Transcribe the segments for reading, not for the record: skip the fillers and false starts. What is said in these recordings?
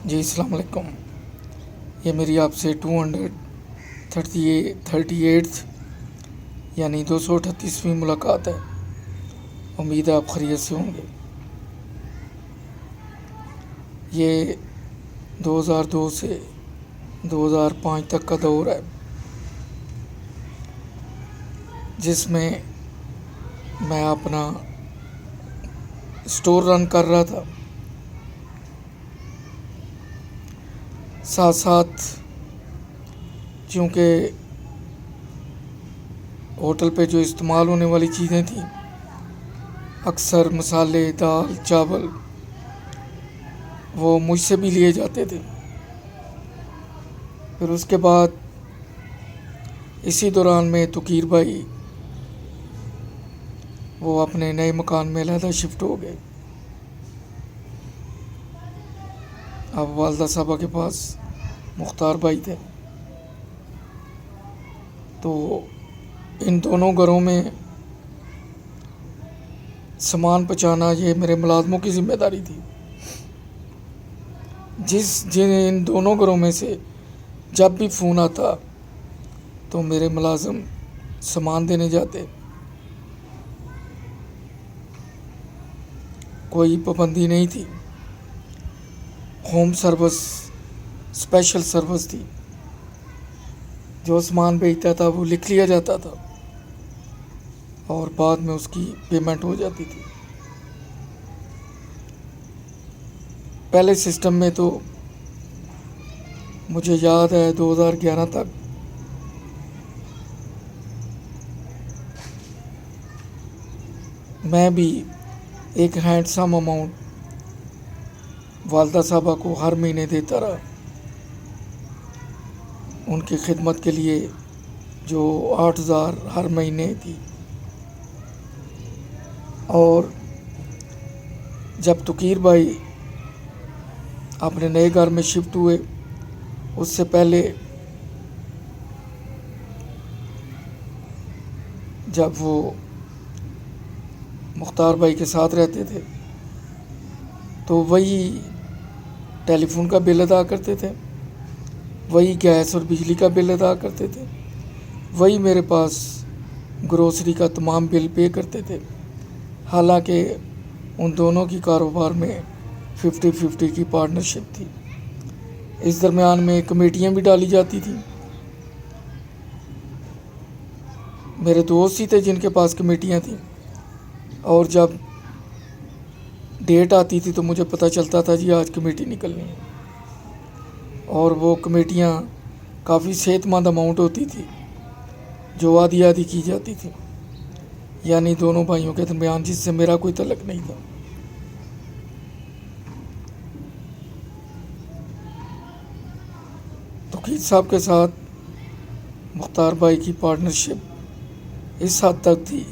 جی السلام علیکم. یہ میری آپ سے 238 یعنی 238ویں ملاقات ہے. امید ہے آپ خیریت سے ہوں گے. یہ 2002 سے 2005 تک کا دور ہے جس میں میں اپنا اسٹور رن کر رہا تھا. ساتھ ساتھ چونکہ ہوٹل پہ جو استعمال ہونے والی چیزیں تھیں اکثر مسالے دال چاول وہ مجھ سے بھی لیے جاتے تھے. پھر اس کے بعد اسی دوران میں توقیر بھائی وہ اپنے نئے مکان میں علیحدہ شفٹ ہو گئے. اب والدہ صاحبہ کے پاس مختار بھائی تھے. تو ان دونوں گھروں میں سامان پہنچانا یہ میرے ملازموں کی ذمہ داری تھی. ان دونوں گھروں میں سے جب بھی فون آتا تو میرے ملازم سامان دینے جاتے. کوئی پابندی نہیں تھی. ہوم سروس اسپیشل سروس تھی. جو سامان بھیجتا تھا وہ لکھ لیا جاتا تھا اور بعد میں اس کی پیمنٹ ہو جاتی تھی. پہلے سسٹم میں تو مجھے یاد ہے 2011 تک میں بھی ایک ہینڈسم اماؤنٹ والدہ صاحبہ کو ہر مہینے دیتا رہا ان کی خدمت کے لیے جو 8,000 ہر مہینے تھی. اور جب توقیر بھائی اپنے نئے گھر میں شفٹ ہوئے اس سے پہلے جب وہ مختار بھائی کے ساتھ رہتے تھے تو وہی ٹیلی فون کا بل ادا کرتے تھے, وہی گیس اور بجلی کا بل ادا کرتے تھے, وہی میرے پاس گروسری کا تمام بل پے کرتے تھے. حالانکہ ان دونوں کی کاروبار میں 50-50 کی پارٹنرشپ تھی. اس درمیان میں کمیٹیاں بھی ڈالی جاتی تھیں. میرے دوست ہی تھے جن کے پاس کمیٹیاں تھیں اور جب ڈیٹ آتی تھی تو مجھے پتہ چلتا تھا جی آج کمیٹی نکلنی ہے. اور وہ کمیٹیاں کافی صحت مند اماؤنٹ ہوتی تھی جو آدھی آدھی کی جاتی تھی, یعنی دونوں بھائیوں کے درمیان, جس سے میرا کوئی تعلق نہیں تھا. توقیر صاحب کے ساتھ مختار بھائی کی پارٹنرشپ اس حد تک تھی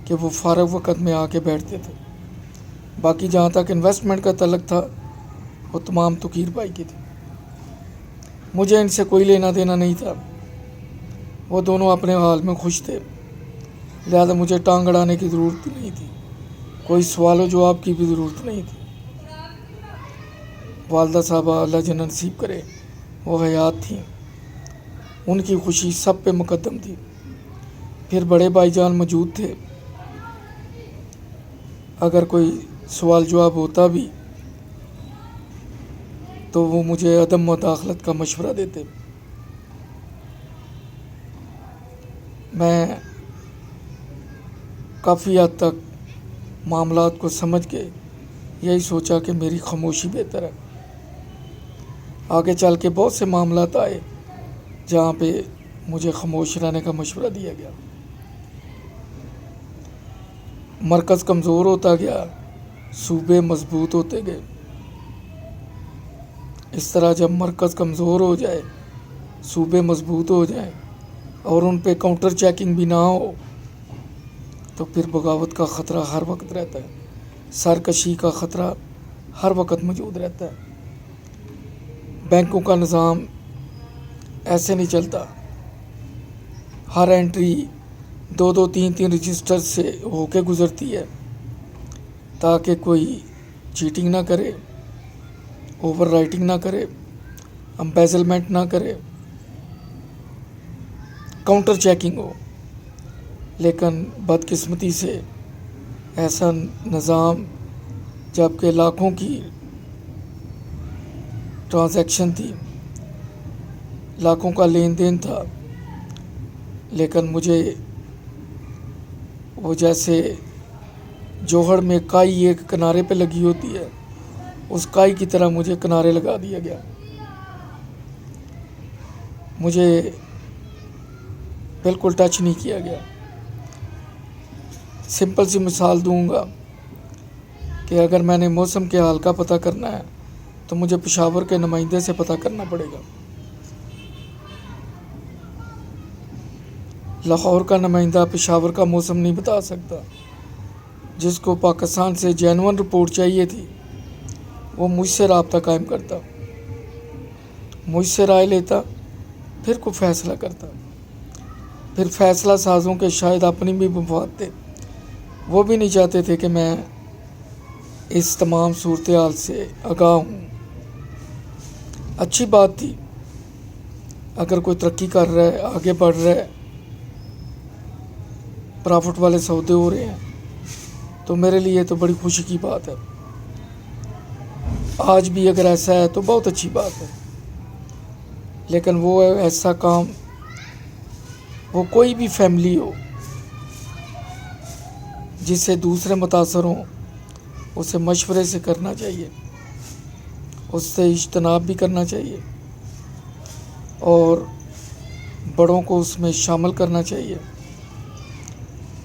کہ وہ فارغ وقت میں آ کے بیٹھتے تھے. باقی جہاں تک انویسٹمنٹ کا تعلق تھا وہ تمام توقیر بھائی کی تھی. مجھے ان سے کوئی لینا دینا نہیں تھا. وہ دونوں اپنے حال میں خوش تھے, لہذا مجھے ٹانگ اڑانے کی ضرورت نہیں تھی, کوئی سوال و جواب کی بھی ضرورت نہیں تھی. والدہ صاحبہ اللہ جنت نصیب کرے وہ حیات تھیں, ان کی خوشی سب پہ مقدم تھی. پھر بڑے بھائی جان موجود تھے, اگر کوئی سوال جواب ہوتا بھی تو وہ مجھے عدم مداخلت کا مشورہ دیتے. میں کافی حد تک معاملات کو سمجھ کے یہی سوچا کہ میری خاموشی بہتر ہے. آگے چل کے بہت سے معاملات آئے جہاں پہ مجھے خاموش رہنے کا مشورہ دیا گیا. مرکز کمزور ہوتا گیا, صوبے مضبوط ہوتے گئے. اس طرح جب مرکز کمزور ہو جائے, صوبے مضبوط ہو جائیں اور ان پہ کاؤنٹر چیکنگ بھی نہ ہو تو پھر بغاوت کا خطرہ ہر وقت رہتا ہے, سرکشی کا خطرہ ہر وقت موجود رہتا ہے. بینکوں کا نظام ایسے نہیں چلتا. ہر انٹری 2-3 رجسٹر سے ہو کے گزرتی ہے تاکہ کوئی چیٹنگ نہ کرے اوور رائٹنگ نہ کرے، امبیزلمنٹ نہ کرے، کاؤنٹر چیکنگ ہو۔ لیکن بدقسمتی سے ایسا نظام، جب کہ لاکھوں کی ٹرانزیکشن تھی، لاکھوں کا لین دین تھا، لیکن مجھے وہ جیسے جوہر میں کائی ایک کنارے پہ لگی ہوتی ہے، اس کائی کی طرح مجھے کنارے لگا دیا گیا۔ مجھے بالکل ٹچ نہیں کیا گیا۔ سمپل سی مثال دوں گا کہ اگر میں نے موسم کے حال کا پتہ کرنا ہے تو مجھے پشاور کے نمائندے سے پتہ کرنا پڑے گا۔ لاہور کا نمائندہ پشاور کا موسم نہیں بتا سکتا۔ جس کو پاکستان سے جینون رپورٹ چاہیے تھی، وہ مجھ سے رابطہ قائم کرتا، مجھ سے رائے لیتا، پھر کوئی فیصلہ کرتا۔ پھر فیصلہ سازوں کے شاید اپنی بھی مفاد تھے، وہ بھی نہیں چاہتے تھے کہ میں اس تمام صورتحال سے آگاہ ہوں۔ اچھی بات تھی، اگر کوئی ترقی کر رہا ہے، آگے بڑھ رہا ہے، پرافٹ والے سودے ہو رہے ہیں، تو میرے لیے تو بڑی خوشی کی بات ہے۔ آج بھی اگر ایسا ہے تو بہت اچھی بات ہے۔ لیکن وہ ایسا کام، وہ کوئی بھی فیملی ہو جس سے دوسرے متاثر ہوں، اسے مشورے سے کرنا چاہیے، اس سے اجتناب بھی کرنا چاہیے، اور بڑوں کو اس میں شامل کرنا چاہیے،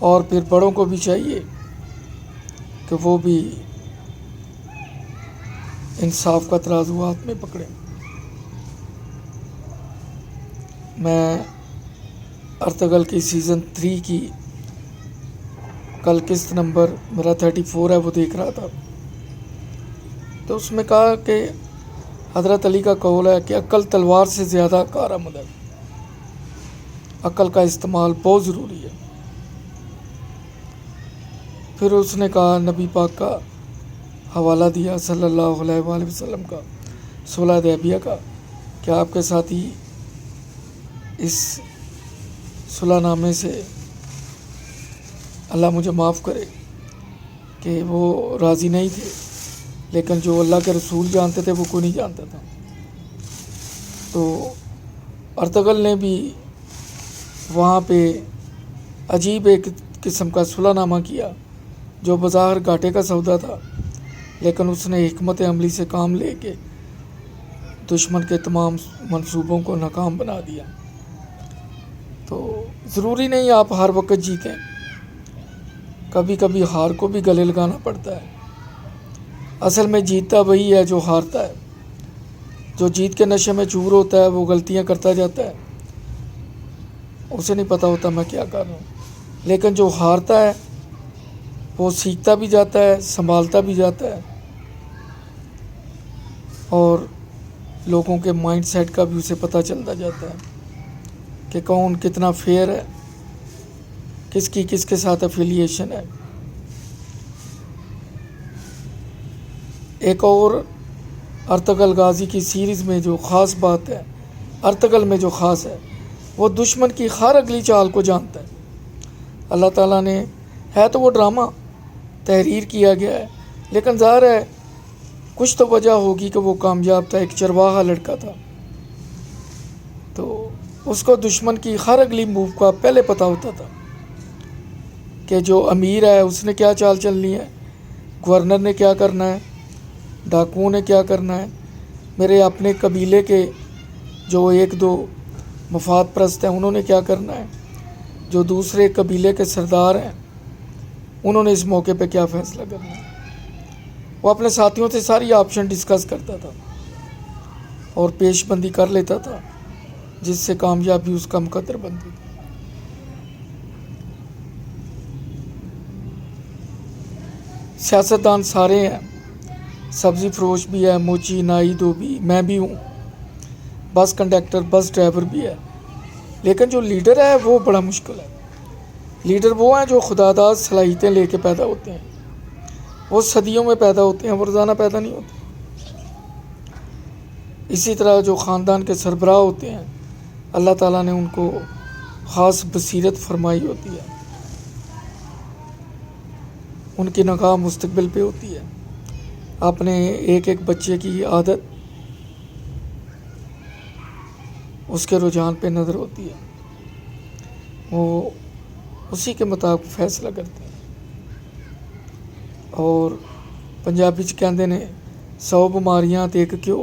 اور پھر بڑوں کو بھی چاہیے کہ وہ بھی انصاف کا ترازو ہاتھ میں پکڑیں۔ میں ارطغرل کی سیزن 3 کی کل قسط نمبر میرا 34 ہے، وہ دیکھ رہا تھا، تو اس میں کہا کہ حضرت علی کا قول ہے کہ عقل تلوار سے زیادہ کارآمد ہے، عقل کا استعمال بہت ضروری ہے۔ پھر اس نے کہا، نبی پاک کا حوالہ دیا صلی اللہ علیہ وآلہ وسلم کا، صلح حدیبیہ کا، کہ آپ کے ساتھی اس صلح نامے سے اللہ مجھے معاف کرے کہ وہ راضی نہیں تھے، لیکن جو اللہ کے رسول جانتے تھے وہ کوئی نہیں جانتا تھا۔ تو ارطغرل نے بھی وہاں پہ عجیب ایک قسم کا صلح نامہ کیا، جو بظاہر گھاٹے کا سودا تھا، لیکن اس نے حکمت عملی سے کام لے کے دشمن کے تمام منصوبوں کو ناکام بنا دیا۔ تو ضروری نہیں آپ ہر وقت جیتیں، کبھی کبھی ہار کو بھی گلے لگانا پڑتا ہے۔ اصل میں جیتتا وہی ہے جو ہارتا ہے۔ جو جیت کے نشے میں چور ہوتا ہے وہ غلطیاں کرتا جاتا ہے، اسے نہیں پتہ ہوتا میں کیا کر رہا ہوں۔ لیکن جو ہارتا ہے وہ سیکھتا بھی جاتا ہے، سنبھالتا بھی جاتا ہے، اور لوگوں کے مائنڈ سیٹ کا بھی اسے پتہ چلتا جاتا ہے کہ کون کتنا فیئر ہے، کس کی کس کے ساتھ افیلیشن ہے۔ ایک اور ارطغرل غازی کی سیریز میں جو خاص بات ہے، ارطغرل میں جو خاص ہے، وہ دشمن کی ہر اگلی چال کو جانتا ہے۔ اللہ تعالیٰ نے، ہے تو وہ ڈرامہ تحریر کیا گیا ہے، لیکن ظاہر ہے کچھ تو وجہ ہوگی کہ وہ کامیاب تھا۔ ایک چرواہا لڑکا تھا، تو اس کو دشمن کی ہر اگلی موو کا پہلے پتہ ہوتا تھا کہ جو امیر ہے اس نے کیا چال چلنی ہے، گورنر نے کیا کرنا ہے، ڈاکوؤں نے کیا کرنا ہے، میرے اپنے قبیلے کے جو ایک دو مفاد پرست ہیں انہوں نے کیا کرنا ہے، جو دوسرے قبیلے کے سردار ہیں انہوں نے اس موقع پہ کیا فیصلہ کرنا ہے۔ وہ اپنے ساتھیوں سے ساری آپشن ڈسکس کرتا تھا اور پیش بندی کر لیتا تھا، جس سے کامیابی اس کا مقدر بنتی تھی۔ سیاستدان سارے ہیں، سبزی فروش بھی ہے، موچی نائی دھوبی، میں بھی ہوں، بس کنڈکٹر بس ڈرائیور بھی ہے، لیکن جو لیڈر ہے وہ بڑا مشکل ہے۔ لیڈر وہ ہیں جو خدا داد صلاحیتیں لے کے پیدا ہوتے ہیں، وہ صدیوں میں پیدا ہوتے ہیں، وہ روزانہ پیدا نہیں ہوتے۔ اسی طرح جو خاندان کے سربراہ ہوتے ہیں اللہ تعالیٰ نے ان کو خاص بصیرت فرمائی ہوتی ہے، ان کی نگاہ مستقبل پہ ہوتی ہے، اپنے ایک ایک بچے کی عادت اس کے رجحان پہ نظر ہوتی ہے، وہ اسی کے مطابق فیصلہ کرتے ہیں۔ اور پنجابی چ کہندے نے 100 بیماریاں تے ایک کیو،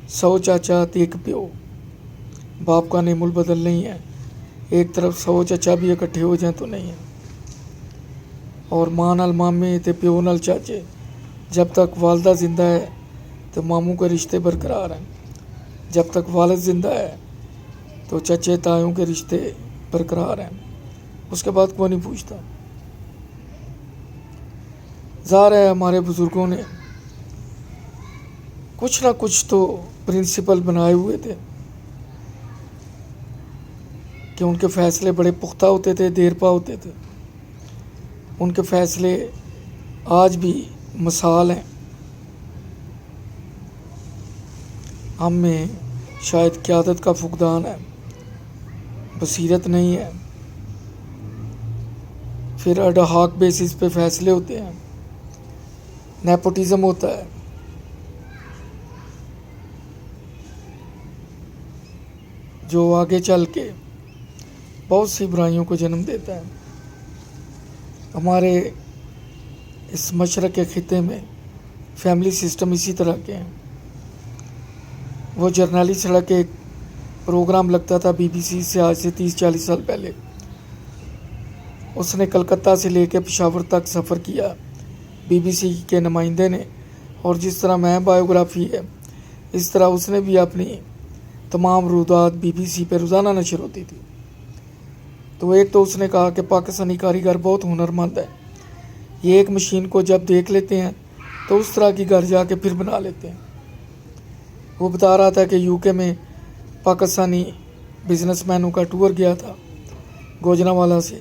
100 چاچا تے ایک پیو۔ باپ کا نعم البدل نہیں ہے، ایک طرف 100 چچا بھی اکٹھے ہو جائیں تو نہیں ہے۔ اور ماں نال مامے تے پیو نال چاچے، جب تک والدہ زندہ ہے تو ماموں کے رشتے برقرار ہیں، جب تک والد زندہ ہے تو چچے تایوں کے رشتے برقرار ہیں، اس کے بعد کوئی نہیں پوچھتا۔ ظاہر ہے ہمارے بزرگوں نے کچھ نہ کچھ تو پرنسپل بنائے ہوئے تھے کہ ان کے فیصلے بڑے پختہ ہوتے تھے، دیر پا ہوتے تھے۔ ان کے فیصلے آج بھی مثال ہیں۔ ہم میں شاید قیادت کا فقدان ہے، بصیرت نہیں ہے، پھر ایڈ ہاک بیسس پہ فیصلے ہوتے ہیں، نیپوٹزم ہوتا ہے، جو آگے چل کے بہت سی برائیوں کو جنم دیتا ہے۔ ہمارے اس مشرق کے خطے میں فیملی سسٹم اسی طرح کے ہیں۔ وہ جرنیلی سڑک ایک پروگرام لگتا تھا BBC سے آج سے 30-40 سال پہلے، اس نے کلکتہ سے لے کے پشاور تک سفر کیا BBC کے نمائندے نے، اور جس طرح میں بایوگرافی ہے اس طرح اس نے بھی اپنی تمام رودات BBC پہ روزانہ نشر ہوتی تھی۔ تو ایک تو اس نے کہا کہ پاکستانی کاریگر بہت ہنرمند ہے، یہ ایک مشین کو جب دیکھ لیتے ہیں تو اس طرح کی گھر جا کے پھر بنا لیتے ہیں۔ وہ بتا رہا تھا کہ UK میں پاکستانی بزنس مینوں کا ٹور گیا تھا گوجرانوالہ سے،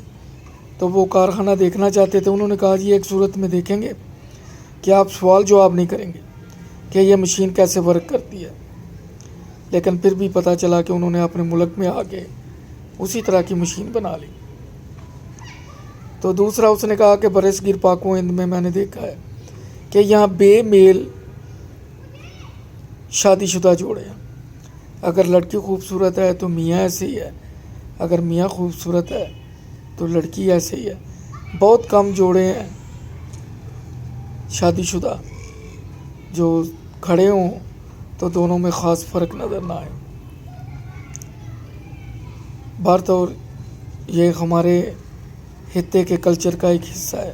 تو وہ کارخانہ دیکھنا چاہتے تھے۔ انہوں نے کہا جی ایک صورت میں دیکھیں گے کہ آپ سوال جواب نہیں کریں گے کہ یہ مشین کیسے ورک کرتی ہے، لیکن پھر بھی پتہ چلا کہ انہوں نے اپنے ملک میں آ کے اسی طرح کی مشین بنا لی۔ تو دوسرا اس نے کہا کہ برصغیر پاک و ہند میں میں نے دیکھا ہے کہ یہاں بے میل شادی شدہ جوڑے ہیں، اگر لڑکی خوبصورت ہے تو میاں ایسے ہی ہے، اگر میاں خوبصورت ہے تو لڑکی ایسے ہی ہے۔ بہت کم جوڑے ہیں شادی شدہ جو کھڑے ہوں تو دونوں میں خاص فرق نظر نہ آئے۔ بہرطور یہ ہمارے خطے کے کلچر کا ایک حصہ ہے۔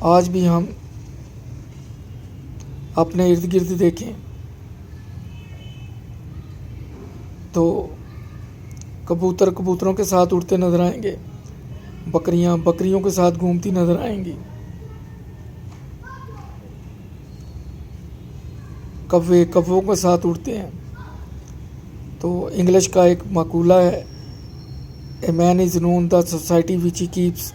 آج بھی ہم اپنے ارد گرد دیکھیں تو کبوتر کبوتروں کے ساتھ اڑتے نظر آئیں گے، بکریاں بکریوں کے ساتھ گھومتی نظر آئیں گی، کوے کووں کے ساتھ اڑتے ہیں۔ تو انگلش کا ایک مقولہ ہے اے مین از نون the society which he keeps,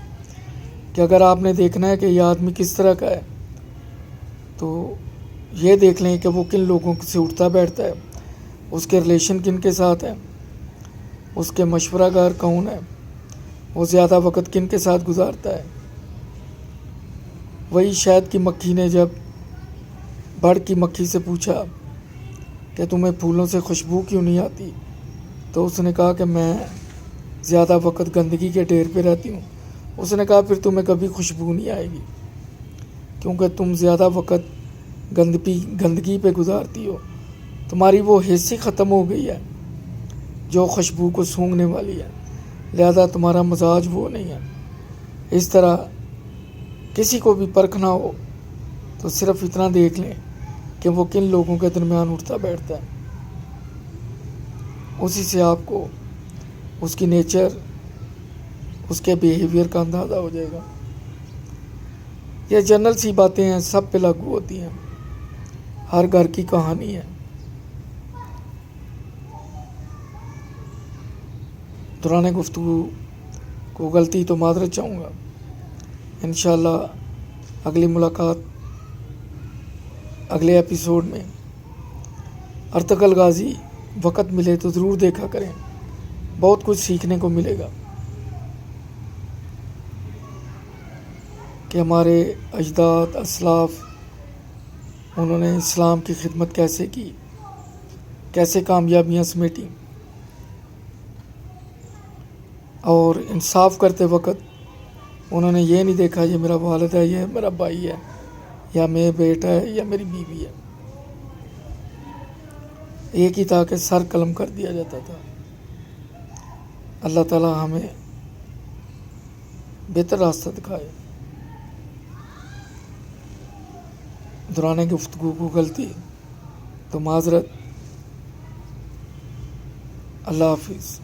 کہ اگر آپ نے دیکھنا ہے کہ یہ آدمی کس طرح کا ہے تو یہ دیکھ لیں کہ وہ کن لوگوں سے اٹھتا بیٹھتا ہے، اس کے ریلیشن کن کے ساتھ ہیں، اس کے مشورہ گار کون ہے، وہ زیادہ وقت کن کے ساتھ گزارتا ہے۔ وہی شہد کی مکھی نے جب بڑھ کی مکھی سے پوچھا کہ تمہیں پھولوں سے خوشبو کیوں نہیں آتی، تو اس نے کہا کہ میں زیادہ وقت گندگی کے ڈھیر پہ رہتی ہوں۔ اس نے کہا پھر تمہیں کبھی خوشبو نہیں آئے گی، کیونکہ تم زیادہ وقت گندگی پہ گزارتی ہو، تمہاری وہ حیثیت ختم ہو گئی ہے جو خوشبو کو سونگھنے والی ہے، لہذا تمہارا مزاج وہ نہیں ہے۔ اس طرح کسی کو بھی پرکھنا ہو تو صرف اتنا دیکھ لیں کہ وہ کن لوگوں کے درمیان اٹھتا بیٹھتا ہے، اسی سے آپ کو اس کی نیچر، اس کے بیہیویئر کا اندازہ ہو جائے گا۔ یہ جنرل سی باتیں ہیں، سب پہ لاگو ہوتی ہیں، ہر گھر کی کہانی ہے۔ دوران گفتگو کو غلطی تو معذرت چاہوں گا، انشاءاللہ اگلی ملاقات اگلے ایپیسوڈ میں ارطغرل غازی وقت ملے تو ضرور دیکھا کریں، بہت کچھ سیکھنے کو ملے گا کہ ہمارے اجداد اسلاف انہوں نے اسلام کی خدمت کیسے کی، کیسے کامیابیاں سمیٹیں، اور انصاف کرتے وقت انہوں نے یہ نہیں دیکھا یہ میرا والد ہے، یہ میرا بھائی ہے، یا میرا بیٹا ہے، یا میری بیوی ہے، ایک ہی تھا کہ سر قلم کر دیا جاتا تھا۔ اللہ تعالی ہمیں بہتر راستہ دکھائے۔ دوران گفتگو کو غلطی تو معذرت۔ اللہ حافظ۔